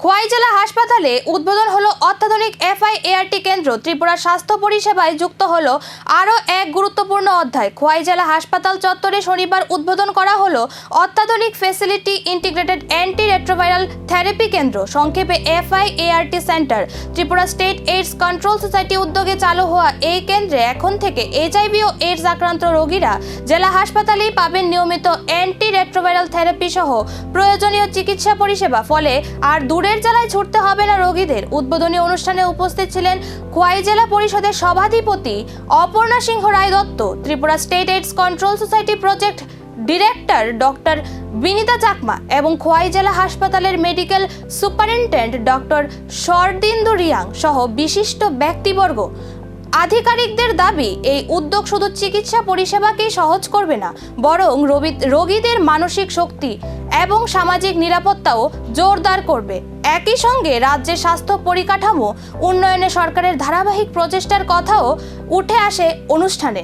খোয়াই জেলা হাসপাতালে উদ্বোধন হলো অত্যাধুনিক FIART কেন্দ্র। ত্রিপুরা স্বাস্থ্য পরিষেবায় যুক্ত হলো আরও এক গুরুত্বপূর্ণ অধ্যায়। খোয়াই জেলা হাসপাতাল চত্বরে শনিবার উদ্বোধন করা হলো অত্যাধুনিক facility integrated anti retroviral therapy কেন্দ্র, সংক্ষেপে FIART centre. Tripura state AIDS control society উদ্যোগে চালু হওয়া এই কেন্দ্রে এখন থেকে HIV ও এইডস আক্রান্ত রোগীরা জেলা হাসপাতালেই পাবেন নিয়মিত অ্যান্টি রেট্রোভাইরাল থেরাপি সহ প্রয়োজনীয় চিকিৎসা পরিষেবা। ফলে আর দূরের জেলায় ছুটতে হবে না রোগীদের। উদ্বোধনী অনুষ্ঠানে উপস্থিত ছিলেন খোয়াই জেলা পরিষদের সভাধিপতি Aparna Singha Roy Dutta, Tripura state AIDS control society project director doctor Binita Chakma এবং খোয়াই জেলা হাসপাতালের medical superintendent doctor Sharadindu Reang সহ বিশিষ্ট ব্যক্তিবর্গ। আধিকারিকদের দাবি, এই উদ্যোগ শুধু চিকিৎসা পরিষেবাকেই সহজ করবে না, বরং রোগীদের মানসিক শক্তি এবং সামাজিক নিরাপত্তাও জোরদার করবে। একই সঙ্গে রাজ্যের স্বাস্থ্য পরিকাঠামো উন্নয়নে সরকারের ধারাবাহিক প্রচেষ্টার কথাও উঠে আসে অনুষ্ঠানে।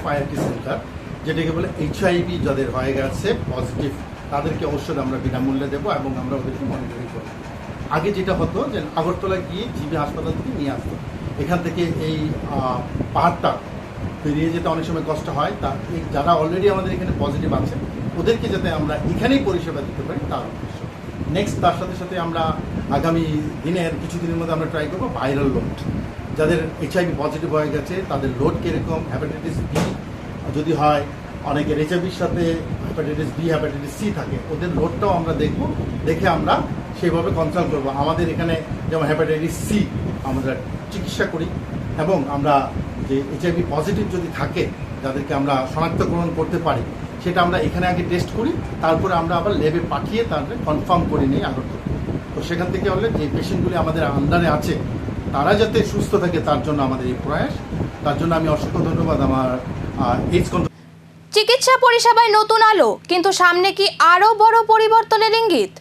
FIART সেন্টার, যেটাকে বলে HIV যাদের হয়ে গেছে পজিটিভ, তাদেরকে ঔষধ আমরা বিনামূল্যে দেবো এবং আমরা ওদেরকে মনিটরিং করবো। আগে যেটা হতো যে আগরতলা গিয়ে জিবি হাসপাতাল থেকে নিয়ে আসতো, এখান থেকে এই পাহাড়টা পেরিয়ে যেতে অনেক সময় কষ্ট হয়। তা যারা অলরেডি আমাদের এখানে পজিটিভ আছে ওদেরকে যাতে আমরা এখানেই পরিষেবা দিতে পারি তার উদ্দেশ্য। নেক্সট তার সাথে সাথে আমরা আগামী দিনের কিছুদিনের মধ্যে আমরা ট্রাই করবো ভাইরাল লোড, যাদের HIV পজিটিভ হয়ে গেছে তাদের লোড কীরকম, হেপাটাইটিস B যদি হয়, অনেকের HIVর সাথে হেপাটাইটিস B হেপাটাইটিস C থাকে, ওদের লোডটাও আমরা দেখব, দেখে আমরা সেইভাবে কনসাল্ট করবো। আমাদের এখানে যেমন হেপাটাইটিস C আমরা চিকিৎসা করি এবং আমরা যে HIV পজিটিভ যদি থাকে যাদেরকে আমরা শনাক্তকরণ করতে পারি সেটা আমরা এখানে আগে টেস্ট করি, তারপরে আমরা আবার ল্যাবে পাঠিয়ে তাদের কনফার্ম করে নিই আগরতলা। তো সেখান থেকে হলে যে পেশেন্টগুলি আমাদের আন্ডারে আছে তারা যাতে সুস্থ থাকে তার জন্য আমাদের এই প্রয়াস। তার জন্য আমি অসংখ্য ধন্যবাদ আমার এইডস কন্ট্রোল। চিকিৎসা পরিষেবায় নতুন আলো, কিন্তু সামনে কি আরও বড় পরিবর্তনের ইঙ্গিত?